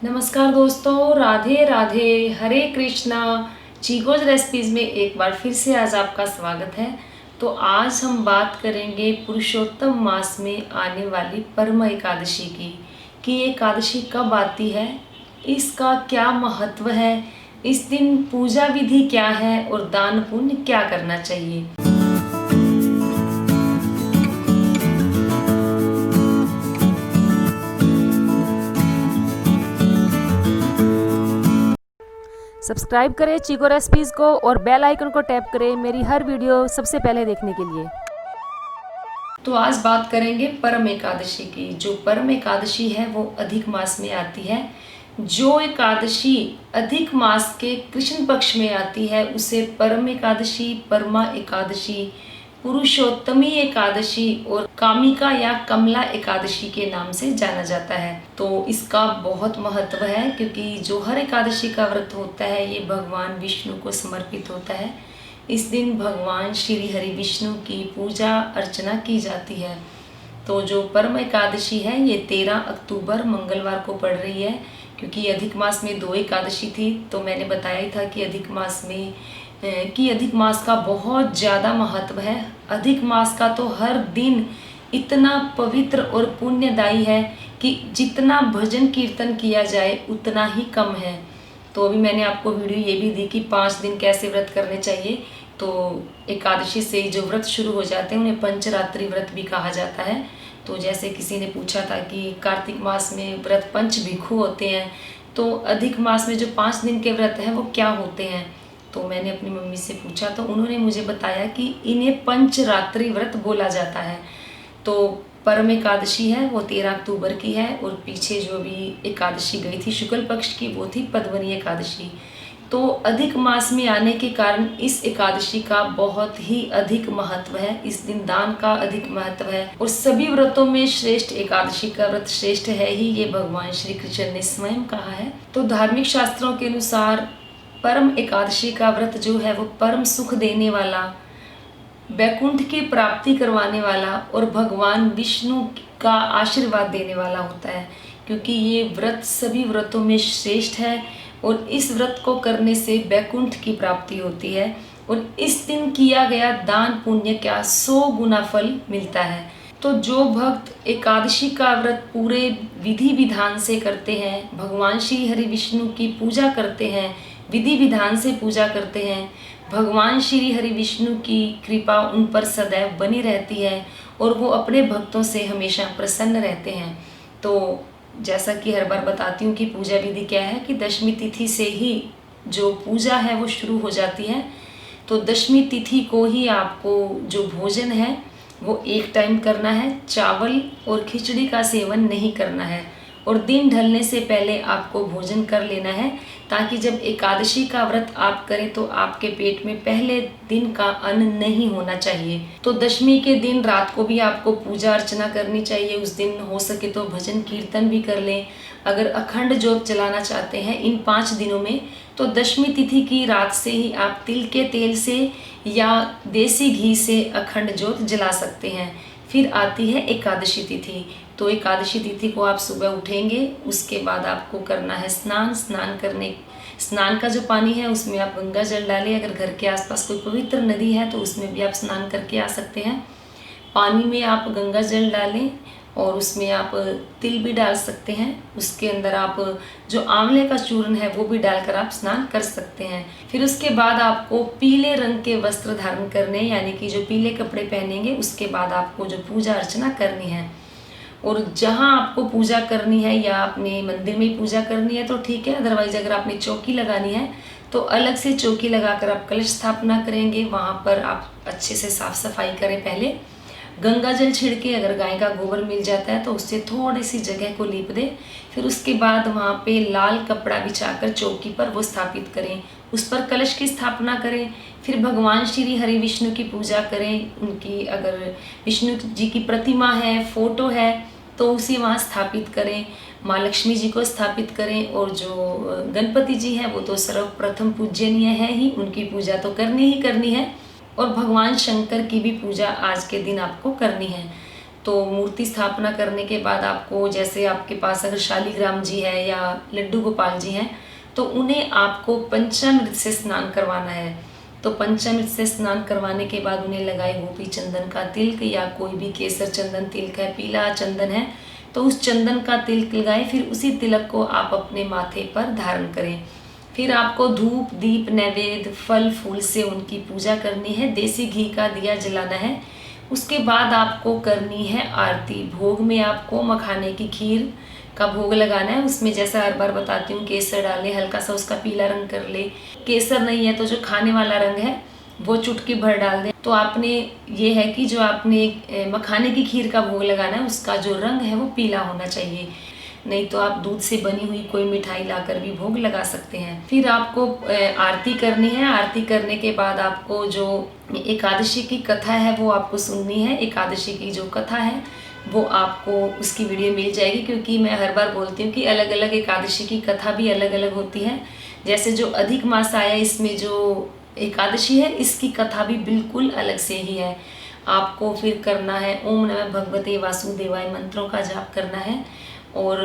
नमस्कार दोस्तों, राधे राधे, हरे कृष्णा। चीकोज रेसिपीज़ में एक बार फिर से आज आपका स्वागत है। तो आज हम बात करेंगे पुरुषोत्तम मास में आने वाली परम एकादशी की, कि ये एकादशी कब आती है, इसका क्या महत्व है, इस दिन पूजा विधि क्या है और दान पुण्य क्या करना चाहिए। सब्सक्राइब करें चीको रेसिपीज़ को और बेल आइकन को टैप करें मेरी हर वीडियो सबसे पहले देखने के लिए। तो आज बात करेंगे परम एकादशी की। जो परम एकादशी है वो अधिक मास में आती है। जो एकादशी अधिक मास के कृष्ण पक्ष में आती है उसे परम एकादशी, परमा एकादशी, पुरुषोत्तमी एकादशी और कामिका या कमला एकादशी के नाम से जाना जाता है। तो इसका बहुत महत्व है, क्योंकि जो हर एकादशी का व्रत होता है ये भगवान विष्णु को समर्पित होता है। इस दिन भगवान श्री हरि विष्णु की पूजा अर्चना की जाती है। तो जो परम एकादशी है ये 13 अक्टूबर मंगलवार को पड़ रही है, क्योंकि अधिक मास में 2 एकादशी थी। तो मैंने बताया ही था कि अधिक मास का बहुत ज़्यादा महत्व है। अधिक मास का तो हर दिन इतना पवित्र और पुण्यदायी है कि जितना भजन कीर्तन किया जाए उतना ही कम है। तो अभी मैंने आपको वीडियो ये भी दी कि 5 दिन कैसे व्रत करने चाहिए। तो एकादशी से जो व्रत शुरू हो जाते हैं उन्हें पंचरात्रि व्रत भी कहा जाता है। तो जैसे किसी ने पूछा था कि कार्तिक मास में व्रत पंच भिक्षु होते हैं, तो अधिक मास में जो 5 दिन के व्रत हैं वो क्या होते हैं। तो मैंने अपनी मम्मी से पूछा तो उन्होंने मुझे बताया कि इन्हें पंचरात्रि व्रत बोला जाता है। तो परम एकादशी है वो 13 अक्टूबर की है, और पीछे जो भी एकादशी गई थी शुक्ल पक्ष की वो थी पद्मनी एकादशी। तो अधिक मास में आने के कारण इस एकादशी का बहुत ही अधिक महत्व है। इस दिन दान का अधिक महत्व है, और सभी व्रतों में श्रेष्ठ एकादशी का व्रत श्रेष्ठ है ही, ये भगवान श्री कृष्ण ने स्वयं कहा है। तो धार्मिक शास्त्रों के अनुसार परम एकादशी का व्रत जो है वो परम सुख देने वाला, वैकुंठ की प्राप्ति करवाने वाला और भगवान विष्णु का आशीर्वाद देने वाला होता है, क्योंकि ये व्रत सभी व्रतों में श्रेष्ठ है। और इस व्रत को करने से वैकुंठ की प्राप्ति होती है, और इस दिन किया गया दान पुण्य का 100 गुना फल मिलता है। तो जो भक्त एकादशी का व्रत पूरे विधि विधान से करते हैं, भगवान श्री हरि विष्णु की पूजा करते हैं, विधि विधान से पूजा करते हैं, भगवान श्री हरि विष्णु की कृपा उन पर सदैव बनी रहती है, और वो अपने भक्तों से हमेशा प्रसन्न रहते हैं। तो जैसा कि हर बार बताती हूँ कि पूजा विधि क्या है, कि दशमी तिथि से ही जो पूजा है वो शुरू हो जाती है। तो दशमी तिथि को ही आपको जो भोजन है वो एक टाइम करना है, चावल और खिचड़ी का सेवन नहीं करना है, और दिन ढलने से पहले आपको भोजन कर लेना है, ताकि जब एकादशी का व्रत आप करें तो आपके पेट में पहले दिन का अन्न नहीं होना चाहिए। तो दशमी के दिन रात को भी आपको पूजा अर्चना करनी चाहिए। उस दिन हो सके तो भजन कीर्तन भी कर लें। अगर अखंड ज्योत जलाना चाहते हैं इन 5 दिनों में, तो दशमी तिथि की रात से ही आप तिल के तेल से या देसी घी से अखंड ज्योत जला सकते हैं। फिर आती है एकादशी तिथि। तो एकादशी तिथि को आप सुबह उठेंगे, उसके बाद आपको करना है स्नान का जो पानी है उसमें आप गंगा जल डालें। अगर घर के आसपास कोई पवित्र नदी है तो उसमें भी आप स्नान करके आ सकते हैं। पानी में आप गंगा जल डालें और उसमें आप तिल भी डाल सकते हैं। उसके अंदर आप जो आंवले का चूर्ण है वो भी डालकर आप स्नान कर सकते हैं। फिर उसके बाद आपको पीले रंग के वस्त्र धारण करने, यानी कि जो पीले कपड़े पहनेंगे, उसके बाद आपको जो पूजा अर्चना करनी है। और जहाँ आपको पूजा करनी है या अपने मंदिर में पूजा करनी है तो ठीक है, अदरवाइज अगर आपने चौकी लगानी है तो अलग से चौकी लगाकर आप कलश स्थापना करेंगे। वहाँ पर आप अच्छे से साफ सफाई करें। पहले गंगा जल छिड़के, अगर गाय का गोबर मिल जाता है तो उससे थोड़ी सी जगह को लीप दें। फिर उसके बाद वहाँ पे लाल कपड़ा बिछाकर चौकी पर वो स्थापित करें, उस पर कलश की स्थापना करें। फिर भगवान श्री हरि विष्णु की पूजा करें। उनकी अगर विष्णु जी की प्रतिमा है, फोटो है, तो उसे वहाँ स्थापित करें। माँ लक्ष्मी जी को स्थापित करें, और जो गणपति जी हैं वो तो सर्वप्रथम पूजनीय है ही, उनकी पूजा तो करनी ही करनी है। और भगवान शंकर की भी पूजा आज के दिन आपको करनी है। तो मूर्ति स्थापना करने के बाद आपको, जैसे आपके पास अगर शालिग्राम जी है या लड्डू गोपाल जी हैं, तो उन्हें आपको पंचामृत से स्नान करवाना है। तो पंचामृत से स्नान करवाने के बाद उन्हें लगाए गोपी चंदन का तिलक, या कोई भी केसर चंदन तिलक है, पीला चंदन है, तो उस चंदन का तिलक लगाएं। फिर उसी तिलक को आप अपने माथे पर धारण करें। फिर आपको धूप दीप नैवेद्य फल फूल से उनकी पूजा करनी है। देसी घी का दिया जलाना है। उसके बाद आपको करनी है आरती। भोग में आपको मखाने की खीर का भोग लगाना है। उसमें जैसा हर बार बताती हूँ, केसर डालें, हल्का सा उसका पीला रंग कर ले। केसर नहीं है तो जो खाने वाला रंग है वो चुटकी भर डाल दें। तो आपने ये है कि जो आपने मखाने की खीर का भोग लगाना है उसका जो रंग है वो पीला होना चाहिए। नहीं तो आप दूध से बनी हुई कोई मिठाई लाकर भी भोग लगा सकते हैं। फिर आपको आरती करनी है। आरती करने के बाद आपको जो एकादशी की कथा है वो आपको सुननी है। एकादशी की जो कथा है वो आपको उसकी वीडियो मिल जाएगी, क्योंकि मैं हर बार बोलती हूँ कि अलग अलग एकादशी की कथा भी अलग अलग होती है। जैसे जो अधिक मास आया, इसमें जो एकादशी है इसकी कथा भी बिल्कुल अलग से ही है। आपको फिर करना है ओम नमः भगवते वासुदेवाय मंत्रों का जाप करना है, और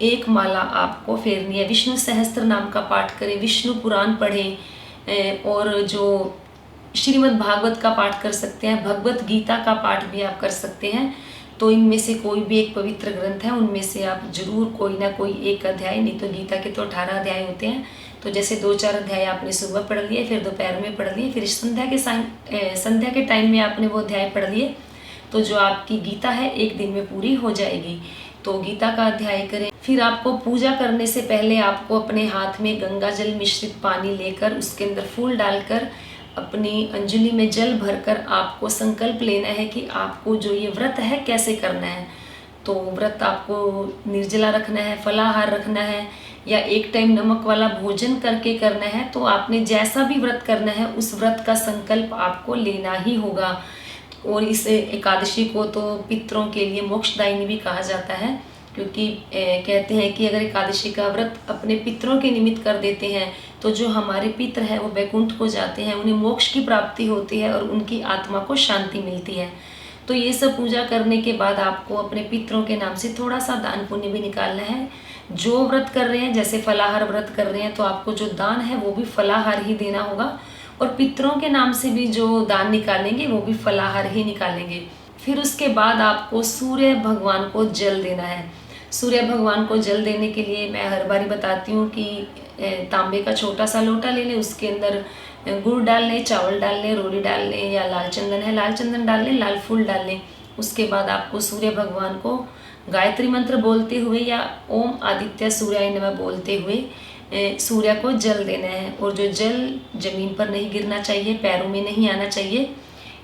एक माला आपको फेरनी है। विष्णु सहस्त्र नाम का पाठ करें, विष्णु पुराण पढ़ें, और जो श्रीमद् भागवत का पाठ कर सकते हैं, भगवत गीता का पाठ भी आप कर सकते हैं। तो इनमें से कोई भी एक पवित्र ग्रंथ है, उनमें से आप जरूर कोई ना कोई एक अध्याय, नहीं तो गीता के तो 18 अध्याय होते हैं, तो जैसे 2-4 अध्याय आपने सुबह पढ़ लिए, फिर दोपहर में पढ़ लिए, फिर संध्या के टाइम में आपने वो अध्याय पढ़ लिए, तो जो आपकी गीता है एक दिन में पूरी हो जाएगी। तो गीता का अध्याय करें। फिर आपको पूजा करने से पहले आपको अपने हाथ में गंगा जल मिश्रित पानी लेकर उसके अंदर फूल डालकर अपनी अंजलि में जल भरकर आपको संकल्प लेना है कि आपको जो ये व्रत है कैसे करना है। तो व्रत आपको निर्जला रखना है, फलाहार रखना है, या एक टाइम नमक वाला भोजन करके करना है। तो आपने जैसा भी व्रत करना है उस व्रत का संकल्प आपको लेना ही होगा। और इस एकादशी को तो पितरों के लिए मोक्षदायिनी भी कहा जाता है, क्योंकि कहते हैं कि अगर एकादशी का व्रत अपने पितरों के निमित्त कर देते हैं तो जो हमारे पितर हैं वो वैकुंठ को जाते हैं, उन्हें मोक्ष की प्राप्ति होती है और उनकी आत्मा को शांति मिलती है। तो ये सब पूजा करने के बाद आपको अपने पितरों के नाम से थोड़ा सा दान पुण्य भी निकालना है। जो व्रत कर रहे हैं, जैसे फलाहार व्रत कर रहे हैं, तो आपको जो दान है वो भी फलाहार ही देना होगा, और पितरों के नाम से भी जो दान निकालेंगे वो भी फलाहार ही निकालेंगे। फिर उसके बाद आपको सूर्य भगवान को जल देना है। सूर्य भगवान को जल देने के लिए मैं हर बारी बताती हूँ कि तांबे का छोटा सा लोटा ले लें, उसके अंदर गुड़ डाल लें, चावल डाल लें, रोली डाल लें, या लाल चंदन है लाल चंदन डाल लें, लाल फूल डाल लें। उसके बाद आपको सूर्य भगवान को गायत्री मंत्र बोलते हुए या ओम आदित्य सूर्याय नमः बोलते हुए सूर्य को जल देना है। और जो जल जमीन पर नहीं गिरना चाहिए, पैरों में नहीं आना चाहिए।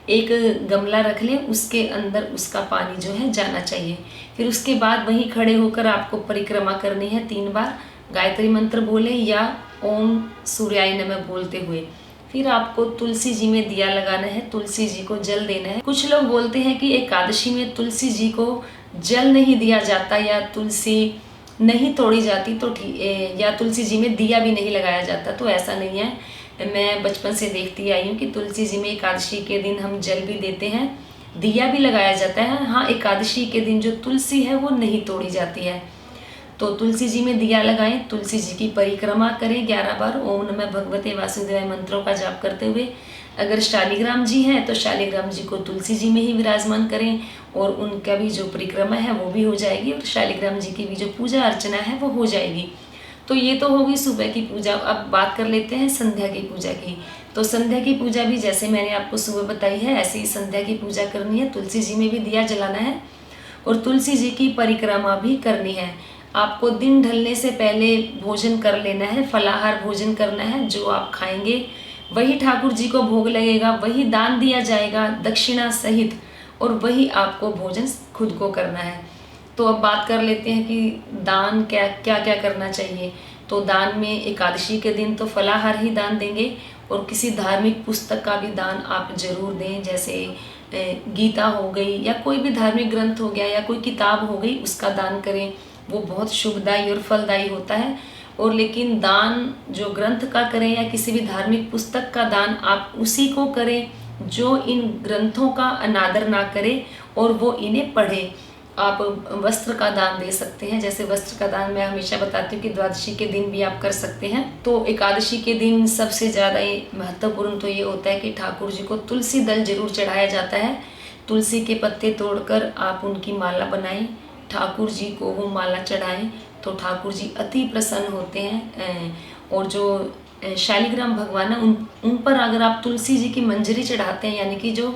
एक गमला रख लें, उसके अंदर उसका पानी जो है जाना चाहिए। फिर उसके बाद वहीं खड़े होकर आपको परिक्रमा करनी है 3 बार, गायत्री मंत्र बोले या ओम सूर्याय नमः बोलते हुए। फिर आपको तुलसी जी में दिया लगाना है, तुलसी जी को जल देना है। कुछ लोग बोलते हैं कि एकादशी में तुलसी जी को जल नहीं दिया जाता, या तुलसी नहीं तोड़ी जाती, तो या तुलसी जी में दिया भी नहीं लगाया जाता, तो ऐसा नहीं है। मैं बचपन से देखती आई हूँ कि तुलसी जी में एकादशी के दिन हम जल भी देते हैं, दिया भी लगाया जाता है। हाँ, एकादशी के दिन जो तुलसी है वो नहीं तोड़ी जाती है। तो तुलसी जी में दिया लगाएं, तुलसी जी की परिक्रमा करें 11 बार ओम नमः भगवते वासुदेवाय मंत्रों का जाप करते हुए। अगर शालिग्राम जी हैं तो शालिग्राम जी को तुलसी जी में ही विराजमान करें, और उनका भी जो परिक्रमा है वो भी हो जाएगी, और शालिग्राम जी की भी जो पूजा अर्चना है वो हो जाएगी। तो ये तो होगी सुबह की पूजा। अब बात कर लेते हैं संध्या की पूजा की। तो संध्या की पूजा भी जैसे मैंने आपको सुबह बताई है ऐसे ही संध्या की पूजा करनी है। तुलसी जी में भी दिया जलाना है और तुलसी जी की परिक्रमा भी करनी है। आपको दिन ढलने से पहले भोजन कर लेना है, फलाहार भोजन करना है। जो आप खाएंगे वही ठाकुर जी को भोग लगेगा, वही दान दिया जाएगा दक्षिणा सहित, और वही आपको भोजन खुद को करना है। तो अब बात कर लेते हैं कि दान क्या क्या करना चाहिए। तो दान में एकादशी के दिन तो फलाहार ही दान देंगे, और किसी धार्मिक पुस्तक का भी दान आप जरूर दें, जैसे गीता हो गई या कोई भी धार्मिक ग्रंथ हो गया या कोई किताब हो गई, उसका दान करें। वो बहुत शुभदायी और फलदायी होता है। और लेकिन दान जो ग्रंथ का करें या किसी भी धार्मिक पुस्तक का दान आप उसी को करें जो इन ग्रंथों का अनादर ना करे और वो इन्हें पढ़े। आप वस्त्र का दान दे सकते हैं। जैसे वस्त्र का दान मैं हमेशा बताती हूँ कि द्वादशी के दिन भी आप कर सकते हैं। तो एकादशी के दिन सबसे ज़्यादा महत्वपूर्ण तो ये होता है कि ठाकुर जी को तुलसी दल जरूर चढ़ाया जाता है। तुलसी के पत्ते तोड़कर आप उनकी माला बनाएं, ठाकुर जी को वो माला चढ़ाएं तो ठाकुर जी अति प्रसन्न होते हैं। और जो शालिग्राम भगवान है उन पर अगर आप तुलसी जी की मंजरी चढ़ाते हैं, यानी कि जो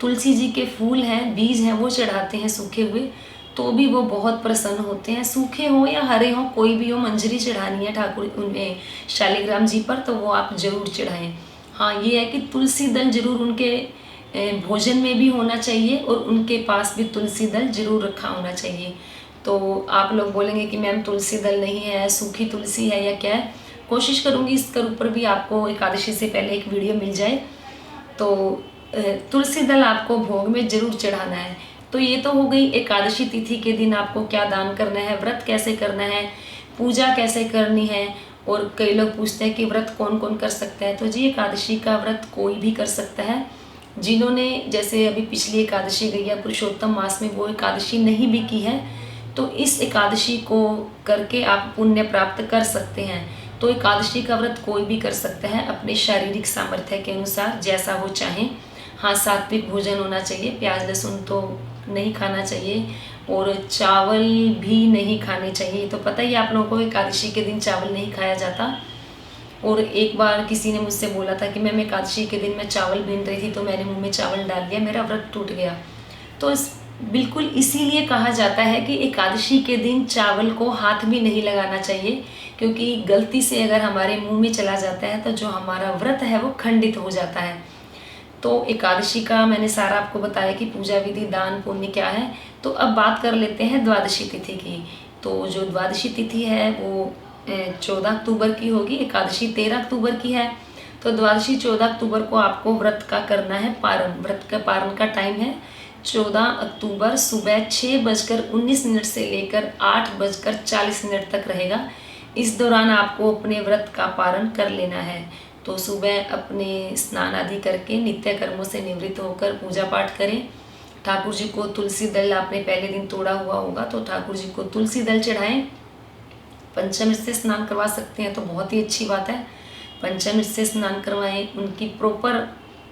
तुलसी जी के फूल हैं, बीज हैं, वो चढ़ाते हैं सूखे हुए, तो भी वो बहुत प्रसन्न होते हैं। सूखे हो या हरे हो, कोई भी हो, मंजरी चढ़ानी है ठाकुर उनमें शालिग्राम जी पर तो वो आप जरूर चढ़ाएं। हाँ, ये है कि तुलसी दल जरूर उनके भोजन में भी होना चाहिए और उनके पास भी तुलसी दल जरूर रखा होना चाहिए। तो आप लोग बोलेंगे कि मैम तुलसी दल नहीं है, सूखी तुलसी है या क्या है। कोशिश करूँगी इसके ऊपर भी आपको एकादशी से पहले एक वीडियो मिल जाए। तो तुलसी दल आपको भोग में जरूर चढ़ाना है। तो ये तो हो गई एकादशी तिथि के दिन आपको क्या दान करना है, व्रत कैसे करना है, पूजा कैसे करनी है। और कई लोग पूछते हैं कि व्रत कौन कौन कर सकता है। तो जी, एकादशी का व्रत कोई भी कर सकता है। जिन्होंने जैसे अभी पिछली एकादशी गई है पुरुषोत्तम मास में, वो एकादशी नहीं भी की है तो इस एकादशी को करके आप पुण्य प्राप्त कर सकते हैं। तो एकादशी का व्रत कोई भी कर सकता है अपने शारीरिक सामर्थ्य के अनुसार, जैसा वो चाहे। हाँ, सात्विक भोजन होना चाहिए, प्याज लहसुन तो नहीं खाना चाहिए और चावल भी नहीं खाने चाहिए। तो पता ही आप लोगों को एकादशी के दिन चावल नहीं खाया जाता। और एक बार किसी ने मुझसे बोला था कि मैम एकादशी के दिन मैं चावल बीन रही थी तो मैंने मुंह में चावल डाल दिया, मेरा व्रत टूट गया। तो बिल्कुल इसीलिए कहा जाता है कि एकादशी के दिन चावल को हाथ भी नहीं लगाना चाहिए, क्योंकि गलती से अगर हमारे मुंह में चला जाता है तो जो हमारा व्रत है वो खंडित हो जाता है। तो एकादशी का मैंने सारा आपको बताया कि पूजा विधि, दान, पुण्य क्या है। तो अब बात कर लेते हैं द्वादशी तिथि की। तो जो द्वादशी तिथि है वो 14 अक्टूबर की होगी, एकादशी 13 अक्टूबर की है। तो द्वादशी 14 अक्टूबर को आपको व्रत का करना है पारण। व्रत का पारण का टाइम है 14 अक्टूबर सुबह 6:19 से लेकर 8:40 तक रहेगा। इस दौरान आपको अपने व्रत का पारण कर लेना है। तो सुबह अपने स्नान आदि करके नित्य कर्मों से निवृत्त होकर पूजा पाठ करें। ठाकुर जी को तुलसी दल आपने पहले दिन तोड़ा हुआ होगा तो ठाकुर जी को तुलसी दल चढ़ाएं। पंचामृत से स्नान करवा सकते हैं तो बहुत ही अच्छी बात है, पंचामृत से स्नान करवाएं। उनकी प्रॉपर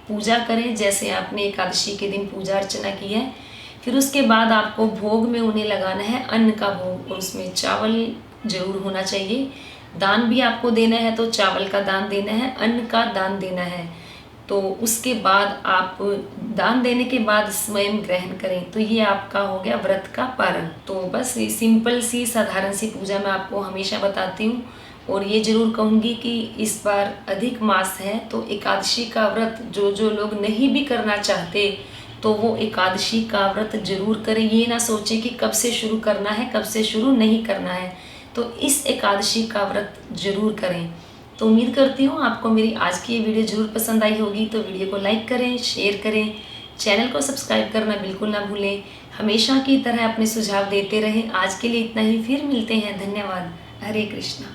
पूजा करें जैसे आपने एकादशी के दिन पूजा अर्चना की है। फिर उसके बाद आपको भोग में उन्हें लगाना है अन्न का भोग, और उसमें चावल जरूर होना चाहिए। दान भी आपको देना है तो चावल का दान देना है, अन्न का दान देना है। तो उसके बाद आप दान देने के बाद स्वयं ग्रहण करें। तो ये आपका हो गया व्रत का पारण। तो बस ये सिंपल सी साधारण सी पूजा मैं आपको हमेशा बताती हूँ। और ये जरूर कहूँगी कि इस बार अधिक मास है तो एकादशी का व्रत जो लोग नहीं भी करना चाहते तो वो एकादशी का व्रत जरूर करें। ये ना सोचे कि कब से शुरू करना है, कब से शुरू नहीं करना है। तो इस एकादशी का व्रत जरूर करें। तो उम्मीद करती हूँ आपको मेरी आज की ये वीडियो जरूर पसंद आई होगी। तो वीडियो को लाइक करें, शेयर करें, चैनल को सब्सक्राइब करना बिल्कुल ना भूलें। हमेशा की तरह अपने सुझाव देते रहें। आज के लिए इतना ही, फिर मिलते हैं। धन्यवाद। हरे कृष्णा।